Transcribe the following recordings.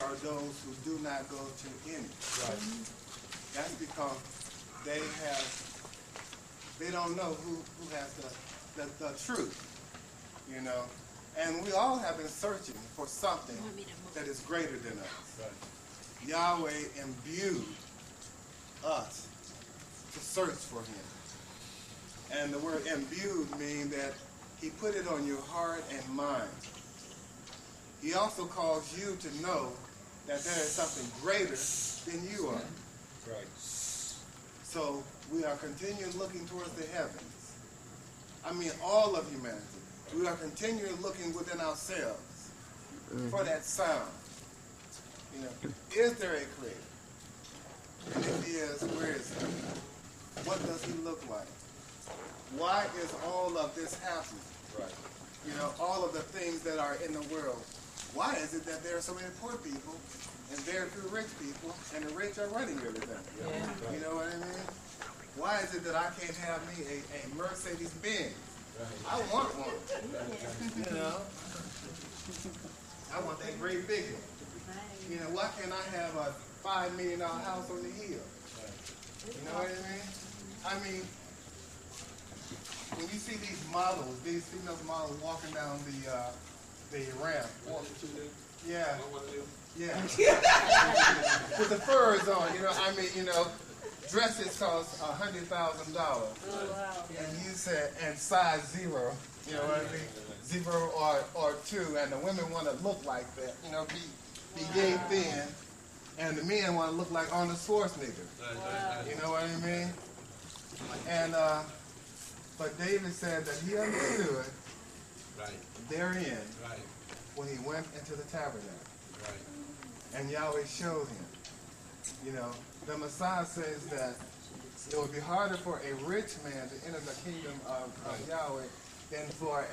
are those who do not go to any. Right. That's because they don't know who has the truth, you know. And we all have been searching for something that is greater than us. Right. Yahweh imbued us to search for him. And the word imbued means that he put it on your heart and mind. He also calls you to know that there is something greater than you are. Right. So we are continuing looking towards the heavens. I mean, all of humanity. We are continuing looking within ourselves for that sound. You know, is there a creator? And if he is, where is he? What does he look like? Why is all of this happening? Right. You know, all of the things that are in the world. Why is it that there are so many poor people and very few rich people, and the rich are running everything? Yeah. You know what I mean? Why is it that I can't have me a Mercedes Benz? Right. I want one. You know? I want that great big one. You know, why can't I have a $5 million house on the hill? You know what I mean? When you see these models, these female models walking down the ramp. Yeah. Yeah. With the furs on, you know, dresses cost $100,000. Oh, wow. And you said, and size 0, you know what I mean? 0 or 2, and the women want to look like that, you know, be yay thin, and the men want to look like Arnold Schwarzenegger. Wow. You know what I mean? And but David said that he understood therein when he went into the tabernacle. And Yahweh showed him. You know, the Messiah says that it would be harder for a rich man to enter the kingdom of Yahweh than for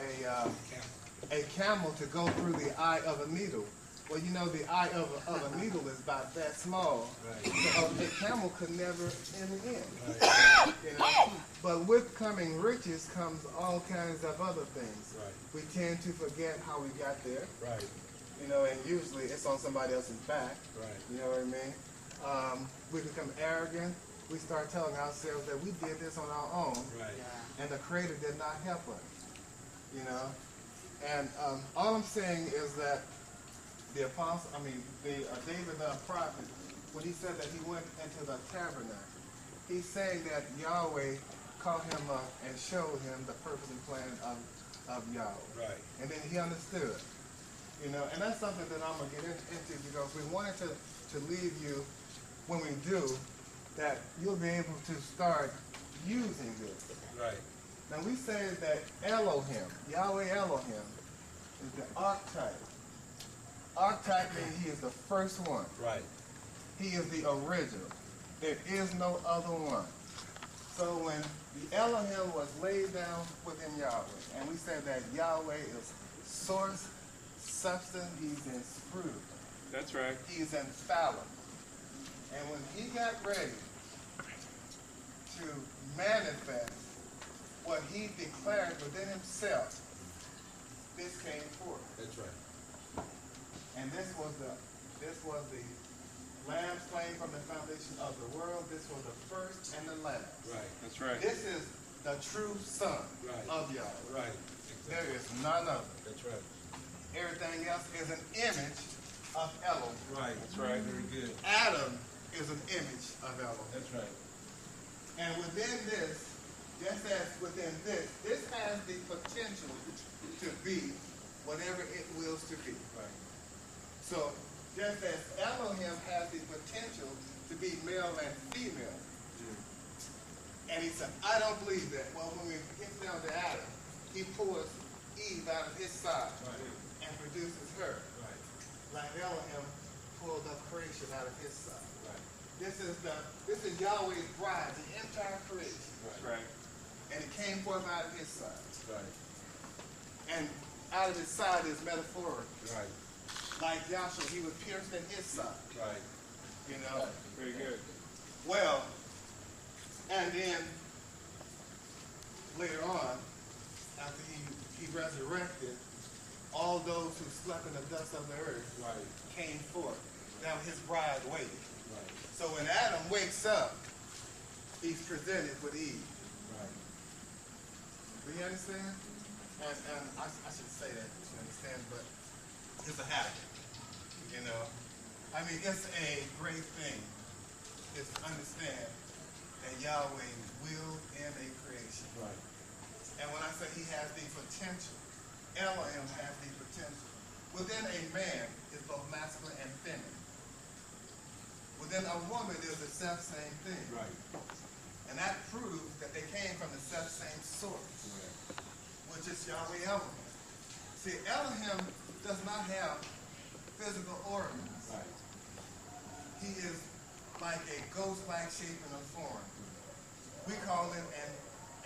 a camel to go through the eye of a needle. Well, you know, the eye of a needle is about that small. So a camel could never enter in. You know? But with coming riches comes all kinds of other things. We tend to forget how we got there. You know, and usually it's on somebody else's back. You know what I mean? We become arrogant. We start telling ourselves that we did this on our own, and the Creator did not help us. You know, and all I'm saying is that the apostle, David the prophet, when he said that he went into the tabernacle, he's saying that Yahweh called him up and showed him the purpose and plan of Yahweh. And then he understood. You know, and that's something that I'm going to get into because we wanted to leave you, when we do, that you'll be able to start using this. Now we say that Elohim, Yahweh Elohim, is the archetype. Archetype means he is the first one. He is the original. There is no other one. So when the Elohim was laid down within Yahweh, and we said that Yahweh is source, substance, he's inscrutable. That's right. He is infallible. And when he got ready to manifest what he declared within himself, this came forth. That's right. And this was the lamb slain from the foundation of the world. This was the first and the last. That's right. This is the true son of Yahweh. There is none other. That's right. Everything else is an image of Elohim. That's right. Very good. Adam is an image of Elohim. That's right. And within this, just as within this has the potential to be whatever it wills to be. So just as Elohim has the potential to be male and female, and he said, I don't believe that. Well, when we get down to Adam, he pulls Eve out of his side and produces her. Like Elohim pulled up creation out of his side. This is Yahweh's bride, the entire creation. And it came forth out of his side. And out of his side is metaphorical. Like Joshua, he was pierced in his side. You know? Very good. Well, and then later on, after he resurrected, all those who slept in the dust of the earth came forth. his bride waited. Right. So when Adam wakes up, he's presented with Eve. Right. Do you understand? And I should say that you understand, but it's a habit. You know? I mean, it's a great thing is to understand that Yahweh will in a creation. Right. And when I say he has the potential, Elohim has the potential. Within a man is both masculine and feminine. Within a woman is the self-same thing. Right. And that proves that they came from the self-same source, Right. which is Yahweh Elohim. See, Elohim does not have physical organs. Right. He is like a ghost-like shape and a form. We call it an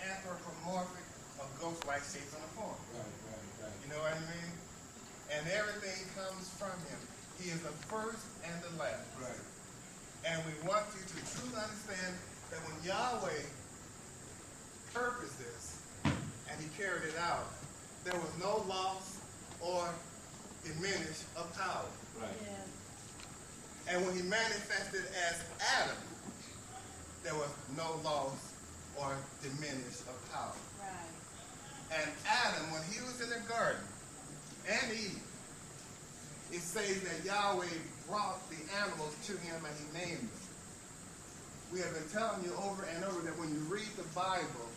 anthropomorphic, a ghost-like shape and a form. Right. You know what I mean? And everything comes from him. He is the first and the last. Right. And we want you to truly understand that when Yahweh purposed this and he carried it out, there was no loss or diminish of power. Right. Yeah. And when he manifested as Adam, there was no loss or diminish of power. Right. And Adam, when he was in the garden, and Eve, it says that Yahweh brought the animals to him and he named them. We have been telling you over and over that when you read the Bible,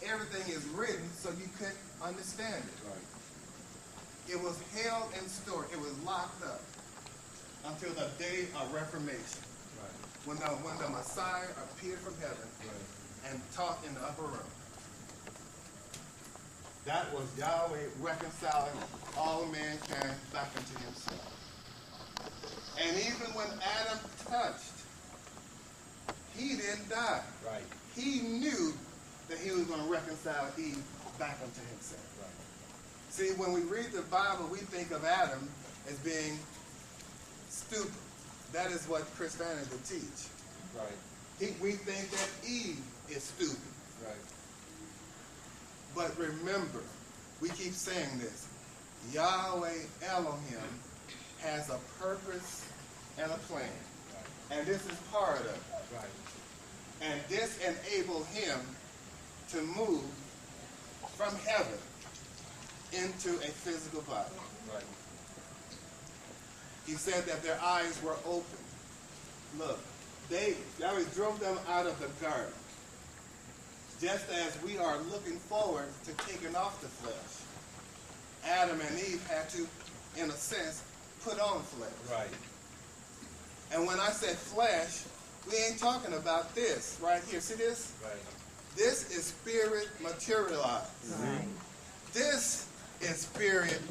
everything is written so you could understand it. Right. It was held in store. It was locked up until the day of Reformation, Right. when the Messiah appeared from heaven Right. and taught in the upper room. That was Yahweh reconciling all mankind back into himself. And even when Adam touched, he didn't die. Right. He knew that he was going to reconcile Eve back unto himself. Right. See, when we read the Bible, we think of Adam as being stupid. That is what Christianity teach. Right. We think that Eve is stupid. Right. But remember, we keep saying this. Yahweh Elohim has a purpose and a plan. Right. And this is part of it. Right. And this enabled him to move from heaven into a physical body. Right. He said that their eyes were open. Look, Yahweh drove them out of the garden. Just as we are looking forward to taking off the flesh, Adam and Eve had to, in a sense, put on flesh. Right. And when I said flesh, we ain't talking about this right here. See this? Right. This is spirit materialized. Right. This is spirit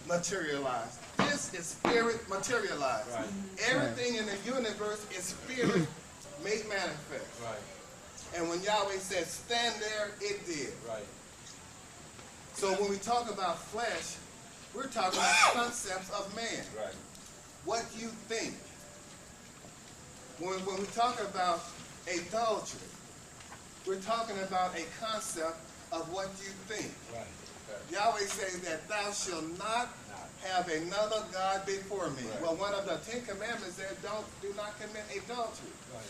materialized. This is spirit materialized. Right. Everything in the universe is spirit made manifest. Right. And when Yahweh said, stand there, it did. Right. So when we talk about flesh, we're talking about concepts of man. Right. What you think. When we talk about adultery, we're talking about a concept of what you think. Right. Okay. Yahweh says that thou shalt not have another God before me. Right. Well, one of the 10 Commandments said, do not commit adultery. Right.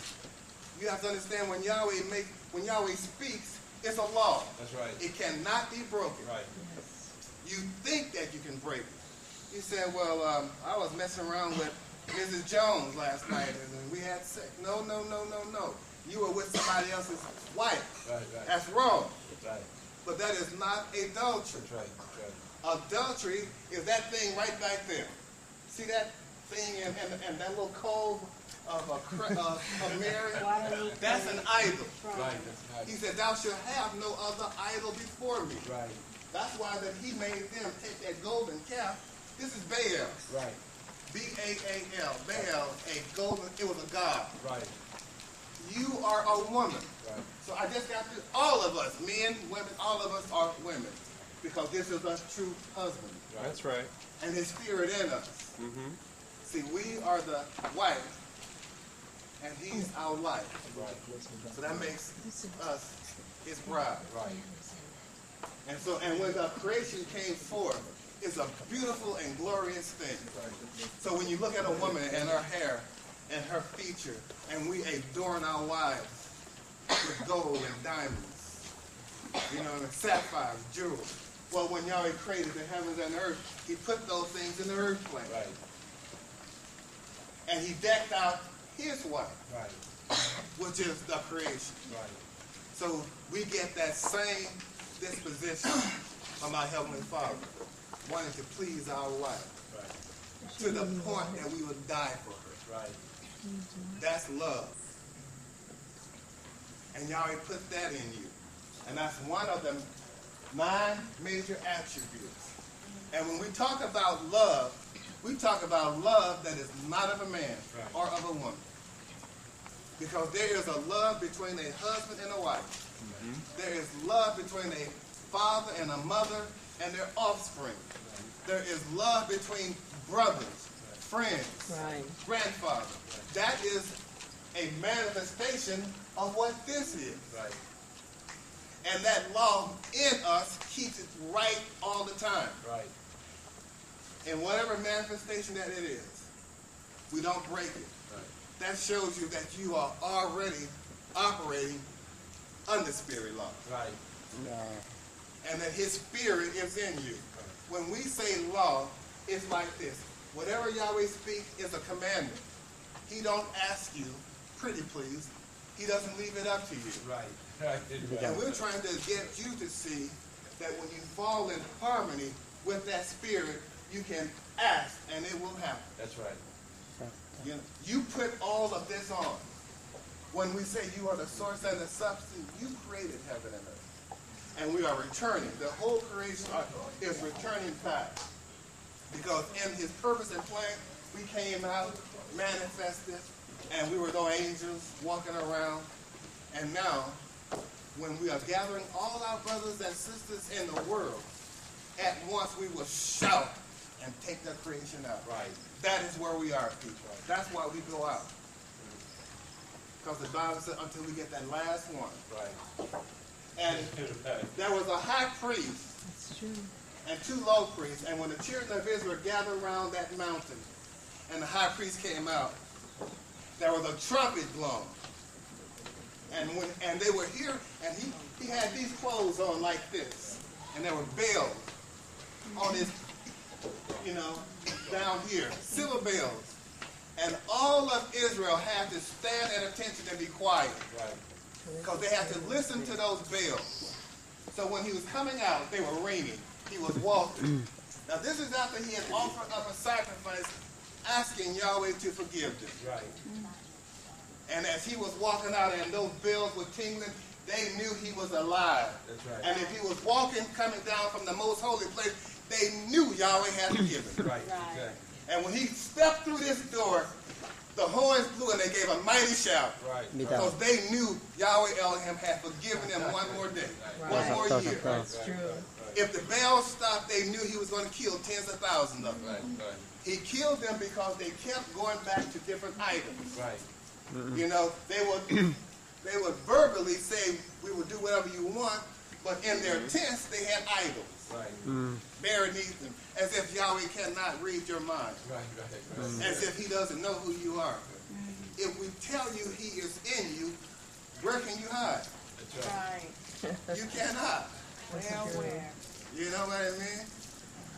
You have to understand when Yahweh speaks, it's a law. That's right. It cannot be broken. Right. You think that you can break it. You said, well, I was messing around with Mrs. Jones last night and we had sex. No. You were with somebody else's wife. Right. Right. That's wrong. Right. But that is not adultery. That's right. That's right. Adultery is that thing right back there. See that thing and that little cove of Mary? That's an idol. Right. That's right. He said, thou shalt have no other idol before me. Right. That's why that he made them take that golden calf. This is Baal. Right. B-A-A-L. Baal, a golden, it was a god. Right. You are a woman. Right. So I just got to, all of us, men, women, all of us are women. Because this is a true husband. Right. That's right. And his spirit in us. Mm-hmm. See, we are the wife, and he's our life. Right. So that makes us his bride. Right. And when the creation came forth, it's a beautiful and glorious thing. Right. So when you look at a woman and her hair, and her feature, and we adorn our wives with gold and diamonds, and sapphires, jewels. Well, when Yahweh created the heavens and the earth, he put those things in the earth plane. Right. And he decked out his wife, Right. which is the creation. Right. So we get that same disposition from our Heavenly Father, wanting to please our wife Right. to the point that we would die for her. Right. That's love. And Yahweh put that in you. And that's one of the 9 major attributes. And when we talk about love, we talk about love that is not of a man or of a woman. Because there is a love between a husband and a wife. There is love between a father and a mother and their offspring. There is love between brothers, friends, grandfather. That is a manifestation of what this is. Right. And that law in us keeps it right all the time. Right. In whatever manifestation that it is, we don't break it. Right. That shows you that you are already operating under spirit law. Right. And that his spirit is in you. When we say law, it's like this. Whatever Yahweh speaks is a commandment. He don't ask you, pretty please. He doesn't leave it up to you. Right. Right. And we're trying to get you to see that when you fall in harmony with that spirit, you can ask and it will happen. That's right. You put all of this on. When we say you are the source and the substance, you created heaven and earth. And we are returning. The whole creation is returning back. Because in his purpose and plan, we came out, manifested, and we were those angels walking around. And now, when we are gathering all our brothers and sisters in the world, at once we will shout and take the creation out. Right. That is where we are, people. That's why we go out. Because the Bible said until we get that last one. Right. And there was a high priest and 2 low priests. And when the children of Israel gathered around that mountain and the high priest came out, there was a trumpet blown. And they were here, and he had these clothes on like this. And there were bells on his, down here, silver bells. And all of Israel had to stand at attention and be quiet. Right. Because they had to listen to those bells. So when he was coming out, they were ringing. He was walking. Now this is after he had offered up a sacrifice, asking Yahweh to forgive them. Right. And as he was walking out and those bells were tingling, they knew he was alive. That's right. And if he was walking, coming down from the most holy place, they knew Yahweh had forgiven him. Right. Exactly. And when he stepped through this door, the horns blew and they gave a mighty shout. Right. Because they knew Yahweh Elohim had forgiven them one more day, one more year. That's true. If the bells stopped, they knew he was going to kill tens of thousands of them. Right. Right. He killed them because they kept going back to different idols. Right. They would verbally say, we will do whatever you want, but in their tents they had idols. Right. Buried beneath them, as if Yahweh cannot read your mind. Right. Right. As if he doesn't know who you are. If we tell you he is in you, where can you hide? That's right. Right. You cannot. Well, where? You know what I mean?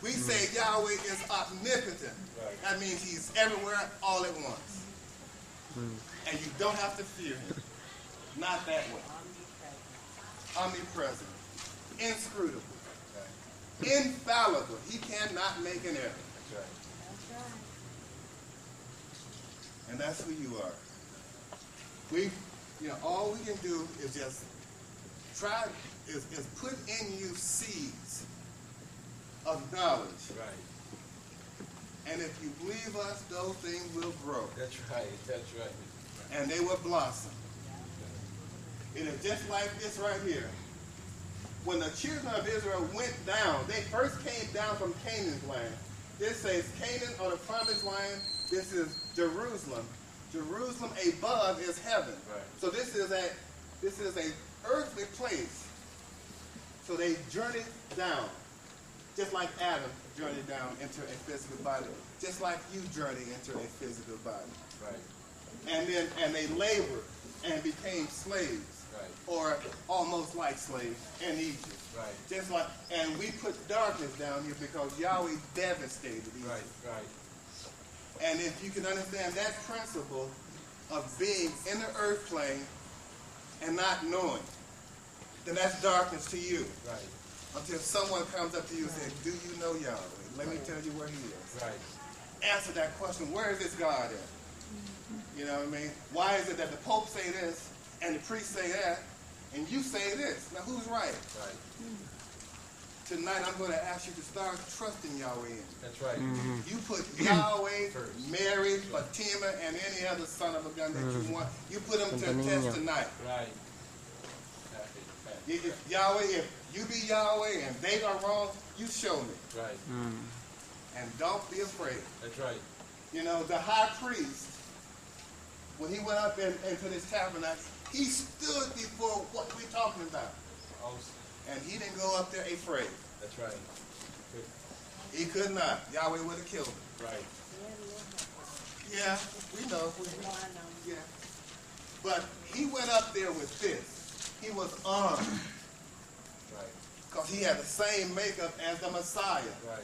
We say Yahweh is omnipotent. Right. That means he's everywhere all at once. And you don't have to fear him. Not that way. Omnipresent. Inscrutable. Infallible. He cannot make an error. That's right. That's right. And that's who you are. All we can do is just try, is put in you seeds of knowledge. Right. And if you believe us, those things will grow. That's right. That's right. And they will blossom. It is just like this right here. When the children of Israel went down, they first came down from Canaan's land. This says Canaan or the promised land. This is Jerusalem. Jerusalem above is heaven. Right. So this is a earthly place. So they journeyed down, just like Adam journeyed down into a physical body, just like you journey into a physical body. Right. and they labored and became slaves, Right. or almost like slaves in Egypt. Right. Just like, and we put darkness down here because Yahweh devastated Egypt. Right. Right. And if you can understand that principle of being in the earth plane and not knowing, then that's darkness to you. Right. Until someone comes up to you and says, do you know Yahweh? Let me tell you where he is. Right. Answer that question, where is this God at? You know what I mean? Why is it that the Pope say this and the priest say that and you say this? Now who's right? Right. Tonight I'm going to ask you to start trusting Yahweh in. That's right. You put Yahweh, First. Mary, Fatima, and any other son of a gun that you want, you put them to the test tonight. Right. If Yahweh, if you be Yahweh and they are wrong, you show me. Right. And don't be afraid. That's right. You know, the high priest, when he went up into this tabernacle, he stood before what we're talking about. Awesome. And he didn't go up there afraid. That's right. He could not. Yahweh would have killed him. Right. Yeah, we know. No, I know. Yeah. But he went up there with this. He was armed. Right. Because he had the same makeup as the Messiah. Right.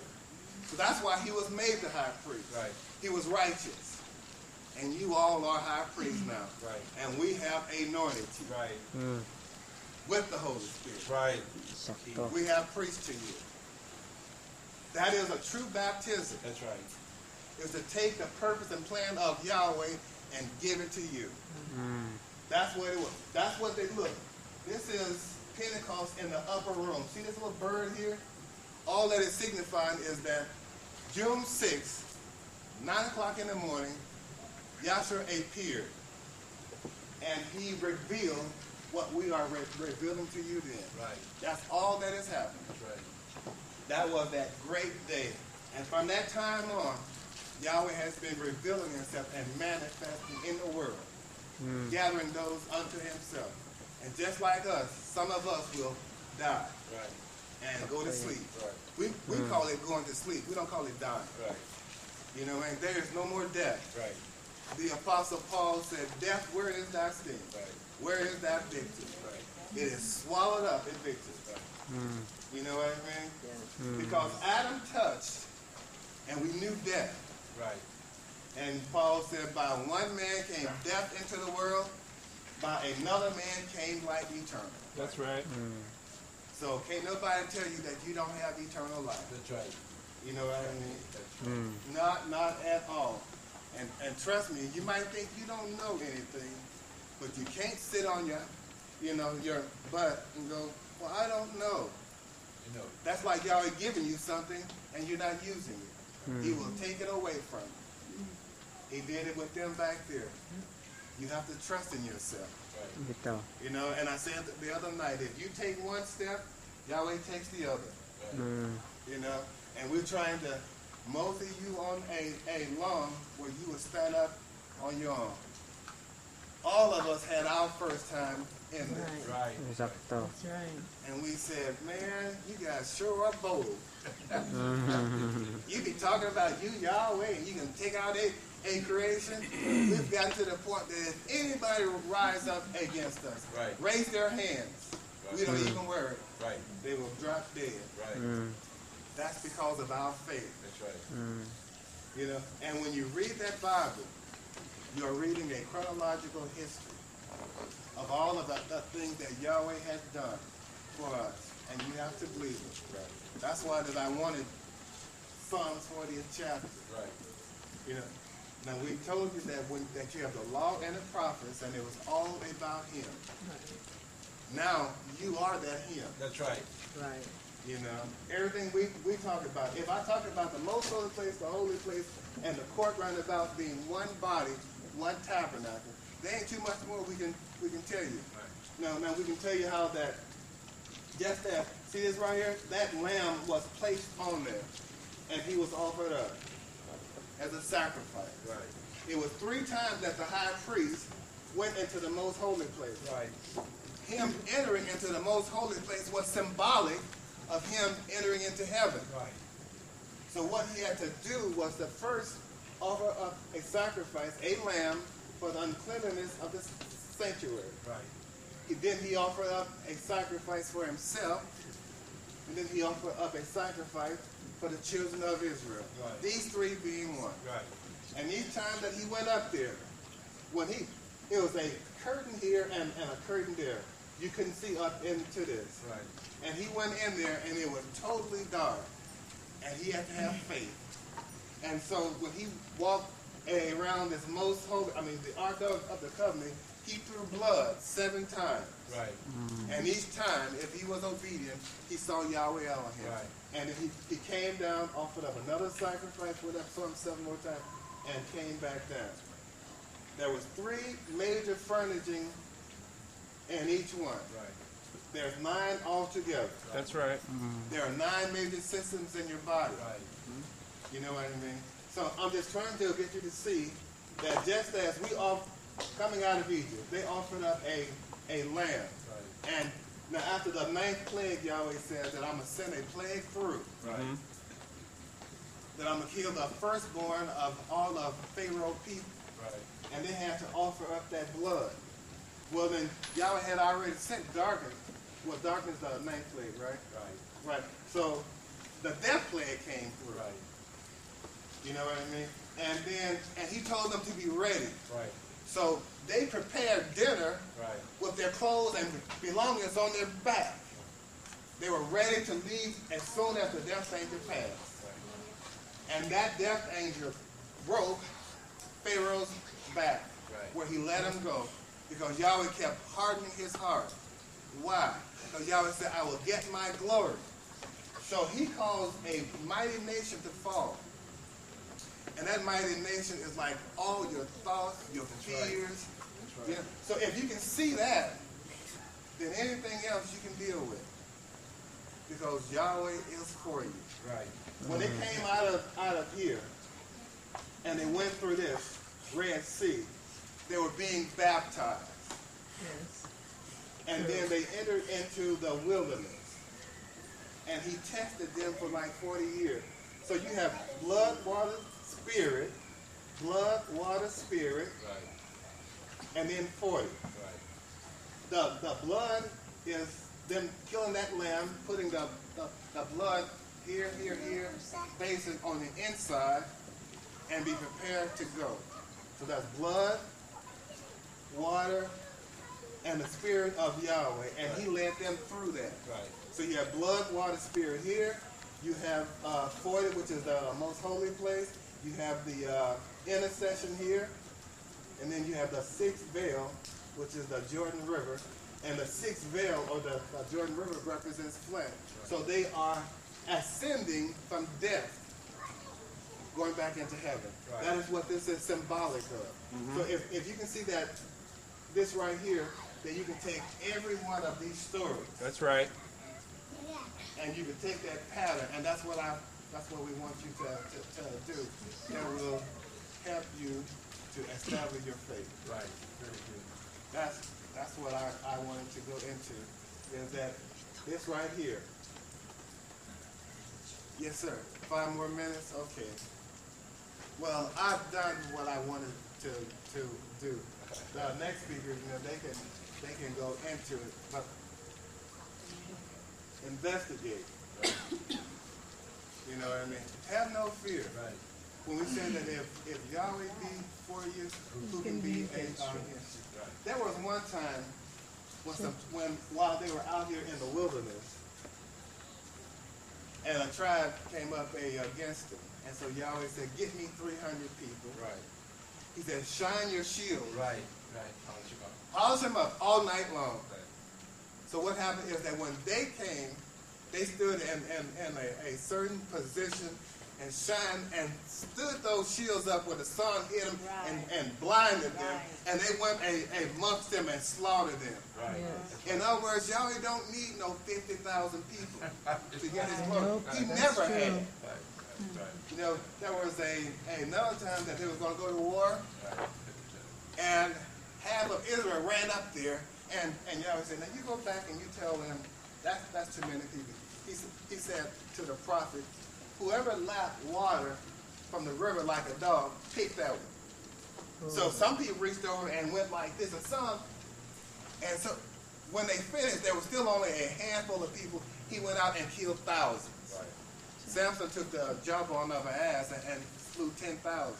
So that's why he was made the high priest. Right. He was righteous. And you all are high priests now. Right. And we have anointed you Right. with the Holy Spirit. Right. Sakto. We have preached to you. That is a true baptism. That's right. Is to take the purpose and plan of Yahweh and give it to you. That's what it was. That's what they look. This is Pentecost in the upper room. See this little bird here? All that is signifying is that June 6th, 9 o'clock in the morning, Yahshua appeared. And he revealed what we are revealing to you then. Right. That's all that has happened. That's right. That was that great day. And from that time on, Yahweh has been revealing himself and manifesting in the world, gathering those unto himself. And just like us, some of us will die Right. and go to sleep. Right. We call it going to sleep. We don't call it dying. Right. You know, and there is no more death. Right. The Apostle Paul said, death, where is thy sting? Right. Where is thy victory? Right. It is swallowed up in victory. You know what I mean? Because Adam touched and we knew death. Right. And Paul said, by one man came death into the world, by another man came life eternal. That's right. So can't nobody tell you that you don't have eternal life. That's right. You know what I mean? That's right. Not at all. And trust me, you might think you don't know anything, but you can't sit on your butt and go, well, I don't know. You know. That's like Yahweh giving you something and you're not using it. He will take it away from you. He did it with them back there. You have to trust in yourself. Right. Ito. You know, and I said the other night, if you take one step, Yahweh takes the other. Right. You know, and we're trying to Mosey you on a lawn where you would stand up on your own. All of us had our first time in there. Right. Sakto. That's right. And we said, man, you guys sure are bold. You be talking about you, Yahweh, and you can take out a creation. We've gotten to the point that if anybody will rise up against us, Right. raise their hands, we don't even worry. Right. They will drop dead. Right. That's because of our faith. That's right. You know, and when you read that Bible, you're reading a chronological history of all of the things that Yahweh has done for us, and you have to believe it. Right. That's why that I wanted Psalms 40th chapter. Right. You know, now we told you that that you have the law and the prophets, and it was all about Him. Now you are that Him. That's right. Right. You know, everything we talk about. If I talk about the most holy place, the holy place, and the court round about being one body, one tabernacle, there ain't too much more we can tell you. Right. Now we can tell you how that, just that, see this right here? That lamb was placed on there, and he was offered up as a sacrifice. Right. It was 3 times that the high priest went into the most holy place. Right. Him entering into the most holy place was symbolic of him entering into heaven. Right. So what he had to do was to first offer up a sacrifice, a lamb, for the uncleanness of the sanctuary. Right. Then he offered up a sacrifice for himself, and then he offered up a sacrifice for the children of Israel. Right. These three being one. Right. And each time that he went up there, it was a curtain here and a curtain there. You couldn't see up into this. Right. And he went in there and it was totally dark. And he had to have faith. And so when he walked around this most holy, the Ark of the Covenant, he threw blood 7 times. Right. And each time, if he was obedient, he saw Yahweh Elohim. Right. And if he came down, offered up another sacrifice, went up some 7 more times, and came back down. There was 3 major furnishing in each one. Right. There's 9 altogether. That's right. There are 9 major systems in your body. Right. You know what I mean? So I'm just trying to get you to see that just as we are coming out of Egypt, they offered up a lamb. Right. And now after the 9th plague, Yahweh says that I'm going to send a plague through. Right. That I'm going to kill the firstborn of all of Pharaoh's people. Right. And they had to offer up that blood. Well, then Yahweh had already sent darkness. Well, darkness is the 9th plague, right? Right. Right. So the death plague came through. Right. You know what I mean? And he told them to be ready. Right. So they prepared dinner Right. with their clothes and belongings on their back. They were ready to leave as soon as the death angel passed. Right. And that death angel broke Pharaoh's back, Right. where he let him go, because Yahweh kept hardening his heart. Why? Because Yahweh said, I will get my glory. So he caused a mighty nation to fall. And that mighty nation is like all your thoughts, your right. fears. That's right. You know? So if you can see that, then anything else you can deal with. Because Yahweh is for you. Right. When they came out of here and they went through this Red Sea, they were being baptized. Yes. And then they entered into the wilderness. And he tested them for like 40 years. So you have blood, water, spirit, blood, water, spirit, Right. and then 40. Right. The blood is them killing that lamb, putting the blood here, facing on the inside, and be prepared to go. So that's blood, water, and the spirit of Yahweh, and he led them through that. Right. So you have blood, water, spirit here. You have 40, which is the most holy place. You have the intercession here. And then you have the 6th veil, which is the Jordan River. And the 6th veil, or the Jordan River, represents flesh. So they are ascending from death, going back into heaven. Right. That is what this is symbolic of. So if you can see that, this right here, then you can take every one of these stories. That's right. And you can take that pattern, and that's what we want you to do. That will help you to establish your faith. Right. Very good. That's what I wanted to go into, is that this right here. Yes, sir. 5 more minutes? Okay. Well, I've done what I wanted to do. The next speakers, they can go into it, but investigate. You know what I mean? Have no fear. Right. When we say that if Yahweh be for you, who can be against you? Right. There was one time while they were out here in the wilderness, and a tribe came up against them. And so Yahweh said, get me 300 people. Right. He said, shine your shield. Right. Right. Polish him up. Polish them up all night long. Right. So what happened is that when they came, they stood in a certain position and shined and stood those shields up where the sun hit them and blinded them. And they went amongst them and slaughtered them. Right. Yes. In other words, Yahweh don't need no 50,000 people to get his Right. glory. Nope, He that's never true. had. Right. Right. You know, there was another time that they was going to go to war, Right. and half of Israel ran up there, and Yahweh said, now you go back and you tell them, that's too many people. He said to the prophet, whoever lapped water from the river like a dog, pick that one. So some people reached over and went like this, and some, and so when they finished, there was still only a handful of people. He went out and killed thousands. Right. Samson took the jawbone of an ass and slew 10,000. Right.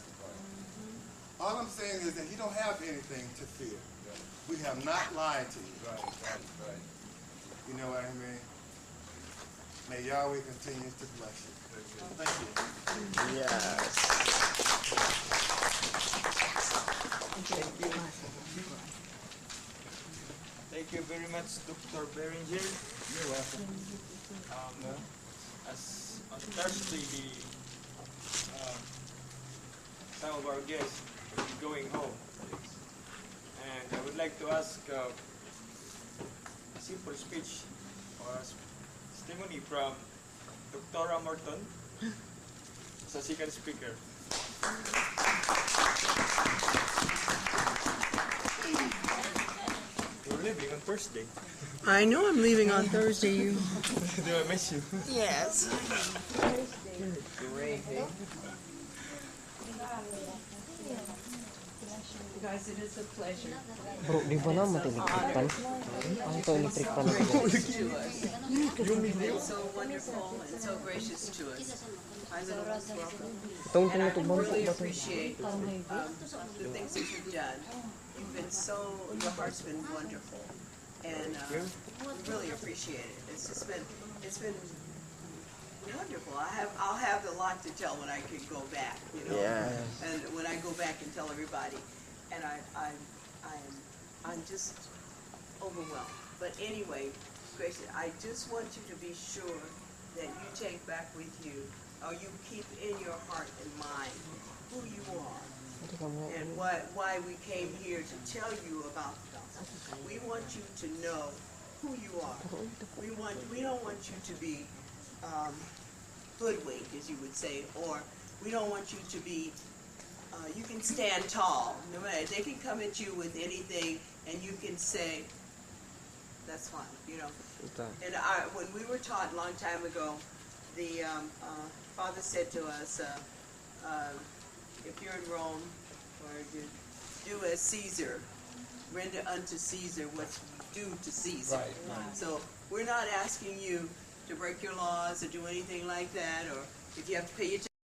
All I'm saying is that you don't have anything to fear. Right. We have not lied to you. Right. Right. You know what I mean? May Yahweh continue to bless you. Thank you. Yes. Thank you. Thank you very much, Dr. Berenger. You're welcome. As on Thursday, some of our guests will be going home. And I would like to ask a simple speech or testimony from Dr. Morton as a second speaker. You're leaving on Thursday. I know I'm leaving on Thursday. Do I miss you? Yes. Great, eh? Guys, it is a pleasure. Bro, di ba na matinikpan? Ang ito electricpan na ko. To us. You've been so wonderful and so gracious to us. I Itong and I tinutubang really ko ba ito? appreciate the things that you've done. You've been so, your heart's been wonderful, and really appreciate it. It's been wonderful. I'll have a lot to tell when I can go back, you know, Yes. and when I go back and tell everybody, and I'm just overwhelmed. But anyway, Gracie, I just want you to be sure that you take back with you, or you keep in your heart and mind who you are and why we came here to tell you about them. We want you to know who you are. We don't want you to be hoodwinked, as you would say, or we don't want you to be. You can stand tall. No matter, they can come at you with anything, and you can say, "That's fine," you know. Ito. And when we were taught a long time ago, the Father said to us, if you're in Rome, or do as Caesar, render unto Caesar what's due to Caesar. Right. So we're not asking you to break your laws or do anything like that, or if you have to pay your